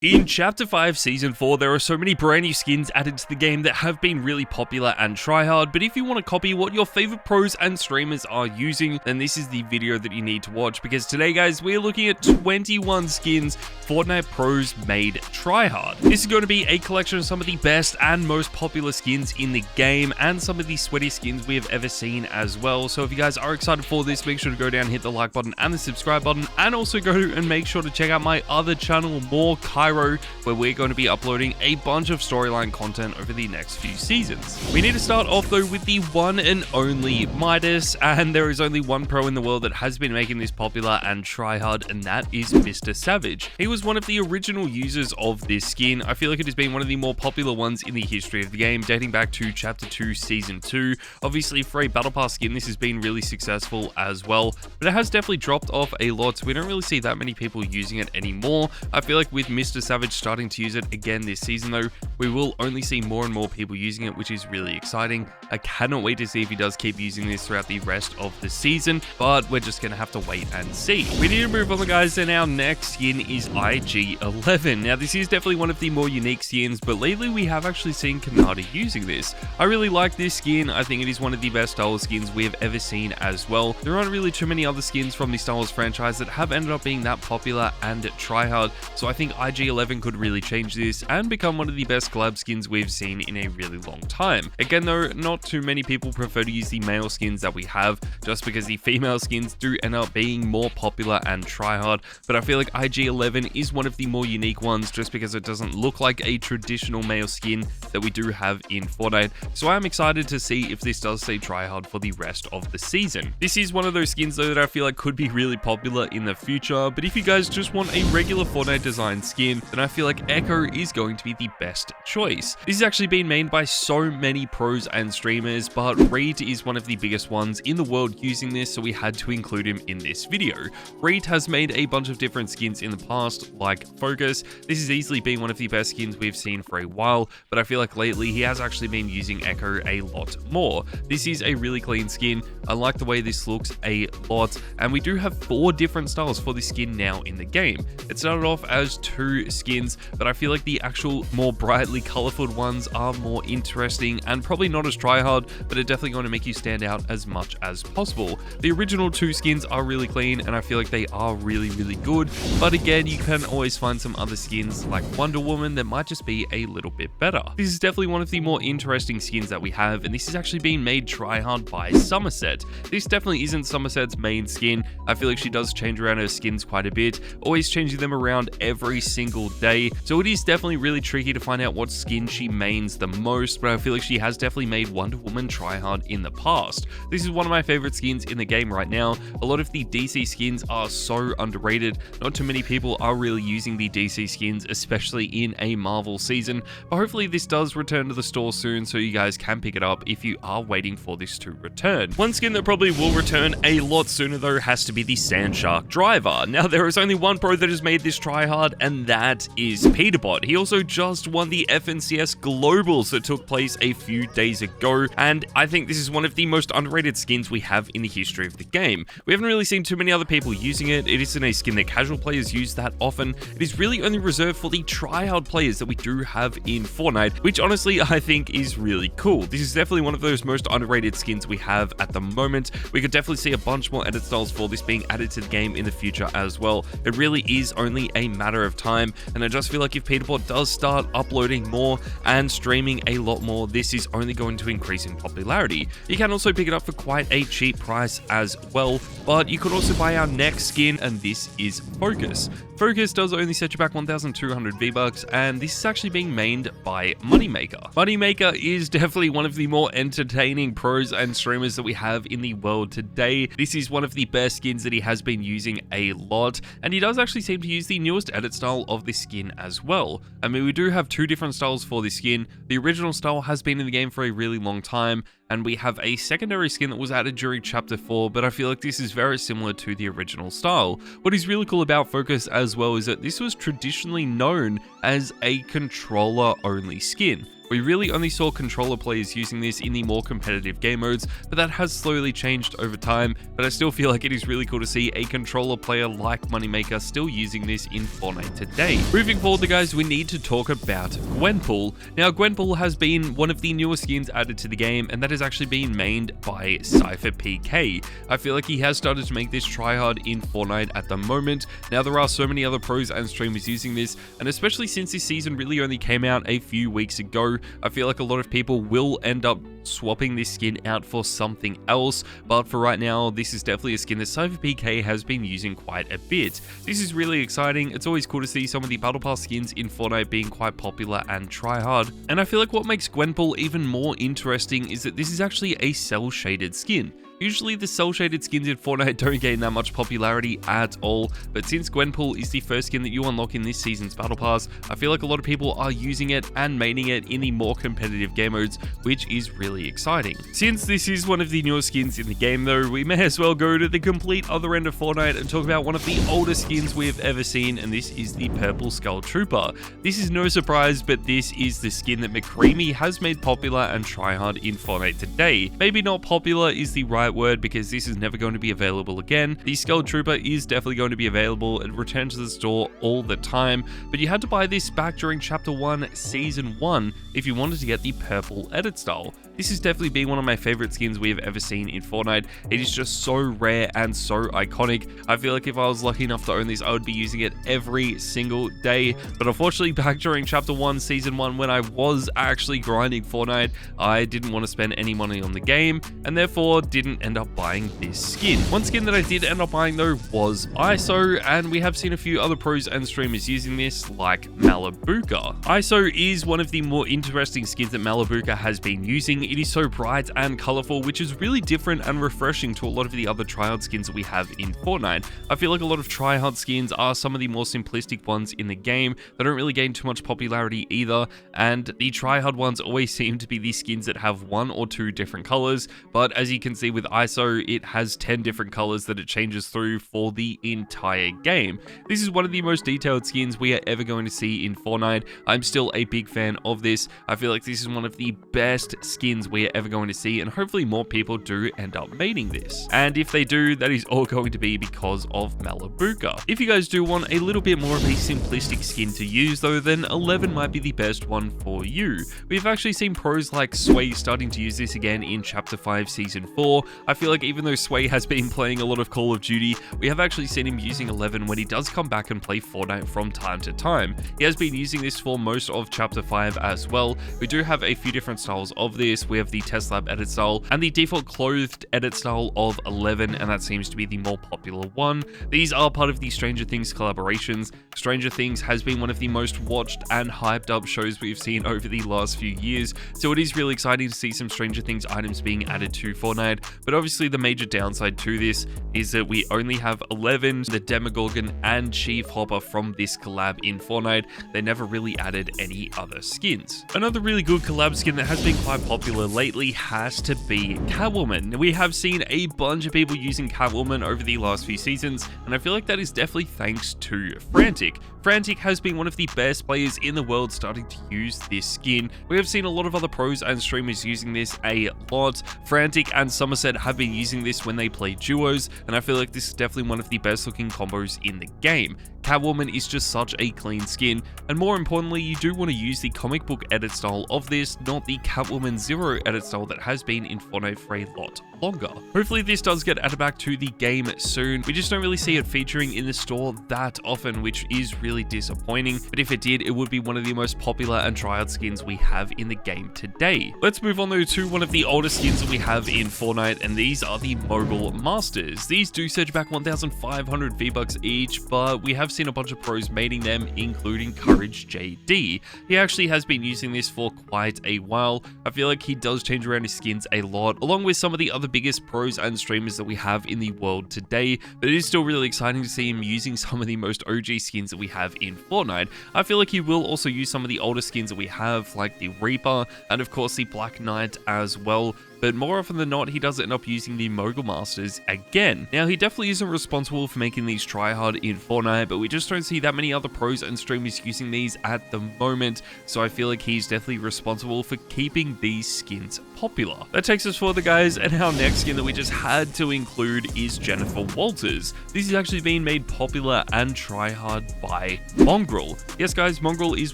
In Chapter 5 Season 4, there are so many brand new skins added to the game that have been really popular and tryhard, but if you want to copy what your favorite pros and streamers are using, then this is the video that you need to watch, because today guys, we're looking at 21 skins Fortnite pros made tryhard. This is going to be a collection of some of the best and most popular skins in the game, and some of the sweaty skins we have ever seen as well. So if you guys are excited for this, make sure to go down, hit the like button and the subscribe button, and also go and make sure to check out my other channel, more Kyro, where we're going to be uploading a bunch of storyline content over the next few seasons. We need to start off though with the one and only Midas, and there is only one pro in the world that has been making this popular and tryhard, and that is MrSavage. He was one of the original users of this skin. I feel like it has been one of the more popular ones in the history of the game, dating back to Chapter 2 Season 2. Obviously for a Battle Pass skin, this has been really successful as well, but it has definitely dropped off a lot, so we don't really see that many people using it anymore. I feel like with MrSavage starting to use it again this season though, we will only see more and more people using it, which is really exciting. I cannot wait to see if he does keep using this throughout the rest of the season, but we're just gonna have to wait and see. We need to move on guys, and our next skin is IG-11. Now this is definitely one of the more unique skins, but lately we have actually seen Canada using this. I really like this skin. I think it is one of the best Star Wars skins we have ever seen as well. There aren't really too many other skins from the Star Wars franchise that have ended up being that popular and tryhard, so I think IG-11 could really change this and become one of the best collab skins we've seen in a really long time. Again though, not too many people prefer to use the male skins that we have, just because the female skins do end up being more popular and tryhard, but I feel like IG-11 is one of the more unique ones just because it doesn't look like a traditional male skin that we do have in Fortnite, so I'm excited to see if this does stay tryhard for the rest of the season. This is one of those skins though that I feel like could be really popular in the future, but if you guys just want a regular Fortnite design skin, then I feel like Echo is going to be the best choice. This has actually been made by so many pros and streamers, but Reed is one of the biggest ones in the world using this, so we had to include him in this video. Reed has made a bunch of different skins in the past, like Focus. This has easily been one of the best skins we've seen for a while, but I feel like lately he has actually been using Echo a lot more. This is a really clean skin. I like the way this looks a lot, and we do have 4 different styles for this skin now in the game. It started off as 2 skins, but I feel like the actual more brightly colorful ones are more interesting and probably not as tryhard, but are definitely going to make you stand out as much as possible. The original 2 skins are really clean, and I feel like they are really good, but again, you can always find some other skins like Wonder Woman that might just be a little bit better. This is definitely one of the more interesting skins that we have, and this is actually being made tryhard by Sommerset. This definitely isn't Somerset's main skin. I feel like she does change around her skins quite a bit, always changing them around every single day, so it is definitely really tricky to find out what skin she mains the most, but I feel like she has definitely made Wonder Woman tryhard in the past. This is one of my favorite skins in the game right now. A lot of the DC skins are so underrated. Not too many people are really using the DC skins, especially in a Marvel season, but hopefully this does return to the store soon, so you guys can pick it up if you are waiting for this to return. One skin that probably will return a lot sooner though has to be the Sandshark Driver. Now there is only one pro that has made this tryhard, and that is Peterbot. He also just won the FNCS Globals that took place a few days ago, and I think this is one of the most underrated skins we have in the history of the game. We haven't really seen too many other people using it. It isn't a skin that casual players use that often. It is really only reserved for the tryhard players that we do have in Fortnite, which honestly I think is really cool. This is definitely one of those most underrated skins we have at the moment. We could definitely see a bunch more edit styles for this being added to the game in the future as well. It really is only a matter of time, and I just feel like if Peterbot does start uploading more and streaming a lot more, this is only going to increase in popularity. You can also pick it up for quite a cheap price as well, but you could also buy our next skin, and this is Focus. Focus does only set you back 1,200 V-Bucks, and this is actually being mained by Moneymaker. Moneymaker is definitely one of the more entertaining pros and streamers that we have in the world today. This is one of the best skins that he has been using a lot, and he does actually seem to use the newest edit style of this skin as well. I mean, we do have 2 different styles for this skin. The original style has been in the game for a really long time, and we have a secondary skin that was added during Chapter 4, but I feel like this is very similar to the original style. What is really cool about Focus as well is that this was traditionally known as a controller-only skin. We really only saw controller players using this in the more competitive game modes, but that has slowly changed over time, but I still feel like it is really cool to see a controller player like Moneymaker still using this in Fortnite today. Moving forward, guys, we need to talk about Gwenpool. Now, Gwenpool has been one of the newer skins added to the game, and that has actually been mained by Cypher PK. I feel like he has started to make this tryhard in Fortnite at the moment. Now, there are so many other pros and streamers using this, and especially since this season really only came out a few weeks ago, I feel like a lot of people will end up swapping this skin out for something else, but for right now, this is definitely a skin that Cypher PK has been using quite a bit. This is really exciting. It's always cool to see some of the Battle Pass skins in Fortnite being quite popular and tryhard, and I feel like what makes Gwenpool even more interesting is that this is actually a cell-shaded skin. Usually the cell-shaded skins in Fortnite don't gain that much popularity at all, but since Gwenpool is the first skin that you unlock in this season's Battle Pass, I feel like a lot of people are using it and maining it in the more competitive game modes, which is really exciting. Since this is one of the newer skins in the game though, we may as well go to the complete other end of Fortnite and talk about one of the oldest skins we have ever seen, and this is the Purple Skull Trooper. This is no surprise, but this is the skin that McCreamy has made popular and tryhard in Fortnite today. Maybe not popular is the right word because this is never going to be available again. The Skull Trooper is definitely going to be available and return to the store all the time, but you had to buy this back during Chapter 1, Season 1 if you wanted to get the purple edit style. This has definitely been one of my favorite skins we have ever seen in Fortnite. It is just so rare and so iconic. I feel like if I was lucky enough to own this, I would be using it every single day. But unfortunately, back during Chapter 1, Season 1, when I was actually grinding Fortnite, I didn't want to spend any money on the game, and therefore didn't end up buying this skin. One skin that I did end up buying though was ISO, and we have seen a few other pros and streamers using this, like Malibuca. ISO is one of the more interesting skins that Malibuca has been using. It is so bright and colorful, which is really different and refreshing to a lot of the other tryhard skins that we have in Fortnite. I feel like a lot of tryhard skins are some of the more simplistic ones in the game. They don't really gain too much popularity either, and the tryhard ones always seem to be the skins that have 1 or 2 different colors, but as you can see with ISO, it has 10 different colors that it changes through for the entire game. This is one of the most detailed skins we are ever going to see in Fortnite. I'm still a big fan of this. I feel like this is one of the best skins we are ever going to see, and hopefully more people do end up mating this. And if they do, that is all going to be because of Malibuca. If you guys do want a little bit more of a simplistic skin to use though, then 11 might be the best one for you. We've actually seen pros like Sway starting to use this again in Chapter 5 Season 4. I feel like even though Sway has been playing a lot of Call of Duty, we have actually seen him using 11 when he does come back and play Fortnite from time to time. He has been using this for most of Chapter 5 as well. We do have a few different styles of this. We have the Test Lab edit style and the default clothed edit style of 11, and that seems to be the more popular one. These are part of the Stranger Things collaborations. Stranger Things has been one of the most watched and hyped up shows we've seen over the last few years, so it is really exciting to see some Stranger Things items being added to Fortnite. But obviously the major downside to this is that we only have 11, the Demogorgon and Chief Hopper from this collab in Fortnite. They never really added any other skins. Another really good collab skin that has been quite popular lately has to be Catwoman. We have seen a bunch of people using Catwoman over the last few seasons, and I feel like that is definitely thanks to Frantic. Frantic has been one of the best players in the world starting to use this skin. We have seen a lot of other pros and streamers using this a lot. Frantic and Sommerset have been using this when they play duos, and I feel like this is definitely one of the best looking combos in the game. Catwoman is just such a clean skin, and more importantly, you do want to use the comic book edit style of this, not the Catwoman 0 edit style that has been in Fortnite for a lot longer. Hopefully this does get added back to the game soon. We just don't really see it featuring in the store that often, which is really disappointing, but if it did, it would be one of the most popular and tryhard skins we have in the game today. Let's move on though to one of the oldest skins that we have in Fortnite, and these are the Mogul Masters. These do surge back 1,500 V-Bucks each, but we have seen a bunch of pros mating them, including Courage JD. He actually has been using this for quite a while. I feel like he does change around his skins a lot, along with some of the other biggest pros and streamers that we have in the world today, but it is still really exciting to see him using some of the most OG skins that we have in Fortnite. I feel like he will also use some of the older skins that we have, like the Reaper, and of course the Black Knight as well. but more often than not, he does end up using the Mogul Masters again. Now, he definitely isn't responsible for making these Tryhard in Fortnite, but we just don't see that many other pros and streamers using these at the moment, so I feel like he's definitely responsible for keeping these skins popular. That takes us further, guys, and our next skin that we just had to include is Jennifer Walters. This is actually being made popular and tryhard by Mongraal. Yes, guys, Mongraal is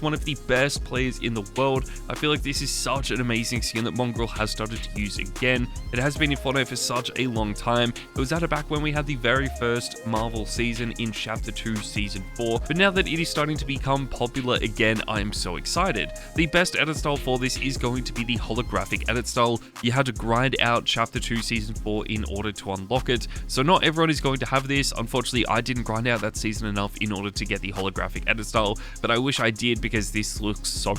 one of the best players in the world. I feel like this is such an amazing skin that Mongraal has started to use again. It has been in Fortnite for such a long time. It was added back when we had the very first Marvel season in Chapter 2, Season 4, but now that it is starting to become popular again, I am so excited. The best edit style for this is going to be the holographic edit style. You had to grind out Chapter 2, Season 4 in order to unlock it, so not everyone is going to have this. Unfortunately, I didn't grind out that season enough in order to get the holographic edit style, but I wish I did because this looks so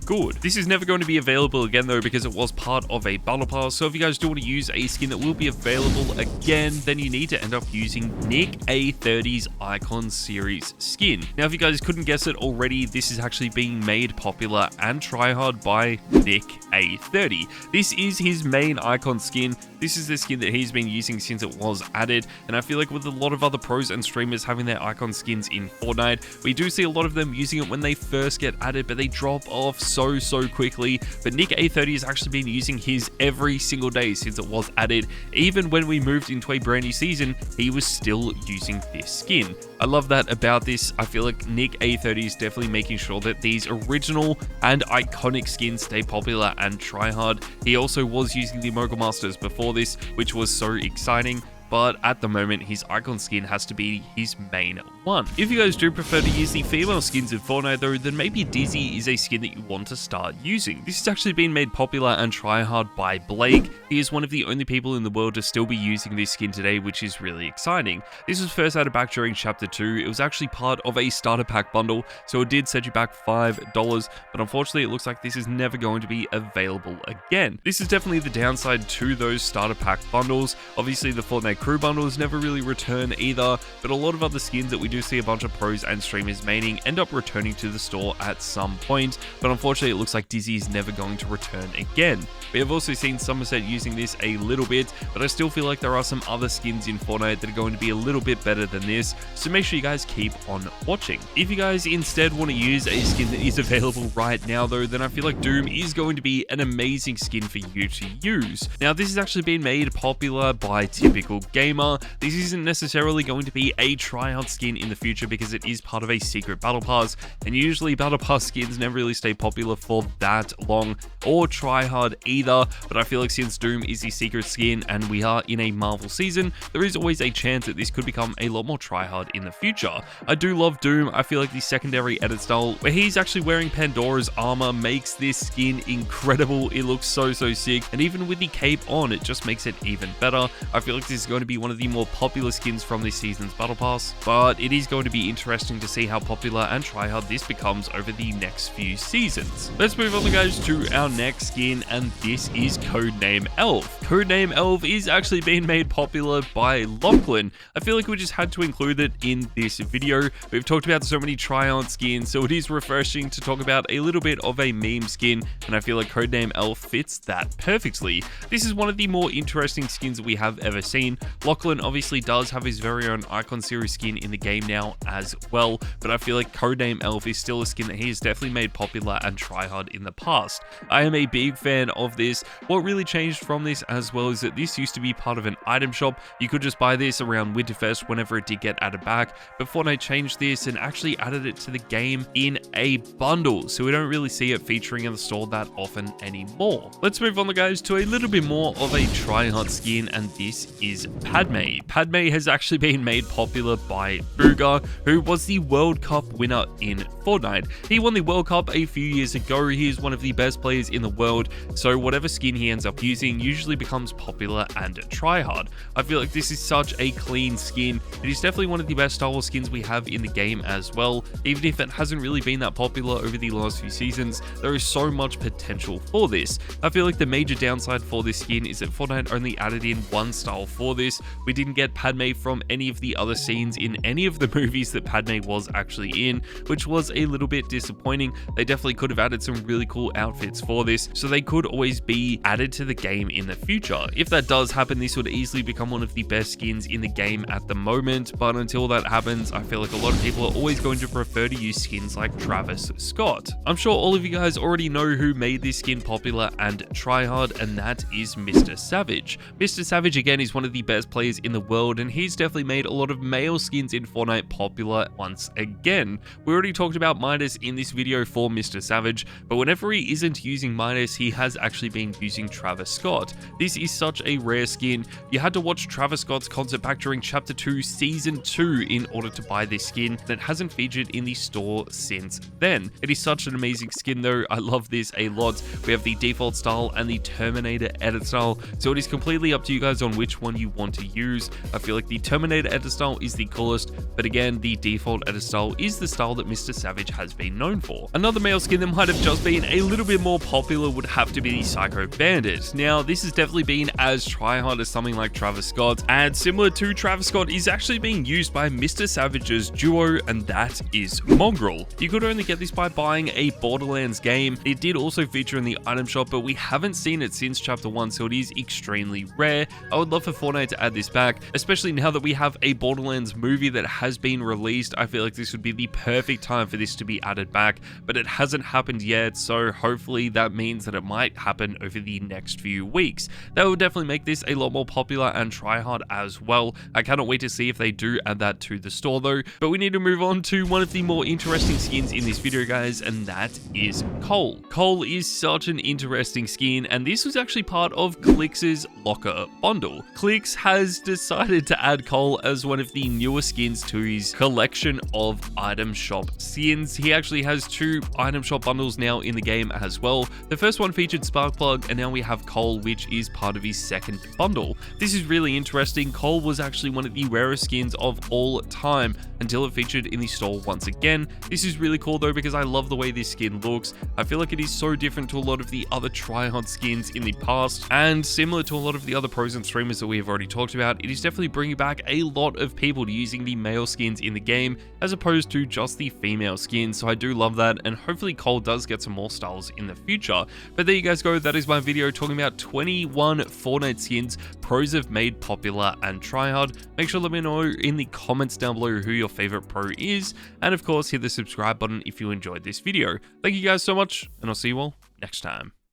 good. This is never going to be available again though, because it was part of a battle pass, so if you guys do want to use a skin that will be available again, then you need to end up using Nick A30's Icon Series skin. Now, if you guys couldn't guess it already, this is actually being made popular and tryhard by Nick A30. This is his main icon skin. This is the skin that he's been using since it was added, and I feel like with a lot of other pros and streamers having their icon skins in Fortnite, we do see a lot of them using it when they first get added, but they drop off so quickly. But Nick A30 has actually been using his every single day since it was added. Even when we moved into a brand new season, he was still using this skin. I love that about this. I feel like Nick A30 is definitely making sure that these original and iconic skins stay popular and tryhard. He also was using the Mogul Masters before this, which was so exciting. But at the moment, his icon skin has to be his main one. If you guys do prefer to use the female skins in Fortnite though, then maybe Dizzy is a skin that you want to start using. This has actually been made popular and tryhard by Blake. He is one of the only people in the world to still be using this skin today, which is really exciting. This was first added back during Chapter 2. It was actually part of a starter pack bundle, so it did set you back $5, but unfortunately it looks like this is never going to be available again. This is definitely the downside to those starter pack bundles. Obviously the Fortnite crew bundles never really return either, but a lot of other skins that we do see a bunch of pros and streamers maining end up returning to the store at some point, but unfortunately it looks like Dizzy is never going to return again. We have also seen Somerset using this a little bit, but I still feel like there are some other skins in Fortnite that are going to be a little bit better than this, so make sure you guys keep on watching. If you guys instead want to use a skin that is available right now though, then I feel like Doom is going to be an amazing skin for you to use. Now, this has actually been made popular by Typical Gamer. This isn't necessarily going to be a tryhard skin in the future because it is part of a secret battle pass, and usually battle pass skins never really stay popular for that long or tryhard either, but I feel like since Doom is the secret skin and we are in a Marvel season, there is always a chance that this could become a lot more tryhard in the future. I do love Doom. I feel like the secondary edit style where he's actually wearing Pandora's armor makes this skin incredible. It looks so sick, and even with the cape on, it just makes it even better. I feel like this is going to be one of the more popular skins from this season's battle pass, but it is going to be interesting to see how popular and tryhard this becomes over the next few seasons. Let's move on, guys, to our next skin, and this is Codename Elf. Codename Elf is actually being made popular by Lachlan. I feel like we just had to include it in this video. We've talked about so many try-on skins, so it is refreshing to talk about a little bit of a meme skin, and I feel like Codename Elf fits that perfectly. This is one of the more interesting skins that we have ever seen. Lachlan obviously does have his very own Icon Series skin in the game now as well, but I feel like Codename Elf is still a skin that he has definitely made popular and tryhard in the past. I am a big fan of this. What really changed from this as well is that this used to be part of an item shop. You could just buy this around Winterfest whenever it did get added back, but Fortnite changed this and actually added it to the game in a bundle, so we don't really see it featuring in the store that often anymore. Let's move on, guys, to a little bit more of a tryhard skin, and this is Padme. Padme has actually been made popular by Bugha, who was the World Cup winner in Fortnite. He won the World Cup a few years ago. He is one of the best players in the world, so whatever skin he ends up using usually becomes popular and tryhard. I feel like this is such a clean skin. It is definitely one of the best Star Wars skins we have in the game as well. Even if it hasn't really been that popular over the last few seasons, there is so much potential for this. I feel like the major downside for this skin is that Fortnite only added in one style for this, this. We didn't get Padme from any of the other scenes in any of the movies that Padme was actually in, which was a little bit disappointing. They definitely could have added some really cool outfits for this, so they could always be added to the game in the future. If that does happen, this would easily become one of the best skins in the game at the moment, but until that happens, I feel like a lot of people are always going to prefer to use skins like Travis Scott. I'm sure all of you guys already know who made this skin popular and tryhard, and that is MrSavage. MrSavage again is one of the best players in the world, and he's definitely made a lot of male skins in Fortnite popular once again. We already talked about Midas in this video for MrSavage, but whenever he isn't using Midas, he has actually been using Travis Scott. This is such a rare skin. You had to watch Travis Scott's concert back during Chapter 2 Season 2 in order to buy this skin that hasn't featured in the store since then. It is such an amazing skin though. I love this a lot. We have the default style and the Terminator edit style, so it is completely up to you guys on which one you want to use. I feel like the Terminator edit style is the coolest, but again, the default edit style is the style that MrSavage has been known for. Another male skin that might have just been a little bit more popular would have to be the Psycho Bandit. Now, this has definitely been as tryhard as something like Travis Scott, and similar to Travis Scott is actually being used by MrSavage's duo, and that is Mongraal. You could only get this by buying a Borderlands game. It did also feature in the item shop, but we haven't seen it since Chapter 1, so it is extremely rare. I would love for Fortnite to add this back, especially now that we have a Borderlands movie that has been released. I feel like this would be the perfect time for this to be added back, but it hasn't happened yet, so hopefully that means that it might happen over the next few weeks. That will definitely make this a lot more popular and tryhard as well. I cannot wait to see if they do add that to the store though, but we need to move on to one of the more interesting skins in this video, guys, and that is Cole. Cole is such an interesting skin, and this was actually part of Clix's locker bundle. Clix has decided to add Cole as one of the newer skins to his collection of item shop skins. He actually has 2 item shop bundles now in the game as well. The first one featured Sparkplug, and now we have Cole, which is part of his second bundle. This is really interesting. Cole was actually one of the rarest skins of all time until it featured in the store once again. This is really cool though, because I love the way this skin looks. I feel like it is so different to a lot of the other tryhard skins in the past, and similar to a lot of the other pros and streamers that we have already talked about, it is definitely bringing back a lot of people to using the male skins in the game as opposed to just the female skins, so I do love that, and hopefully Cole does get some more styles in the future. But there you guys go, that is my video talking about 21 Fortnite skins pros have made popular and tryhard. Make sure to let me know in the comments down below who your favorite pro is, and of course hit the subscribe button if you enjoyed this video. Thank you guys so much, and I'll see you all next time.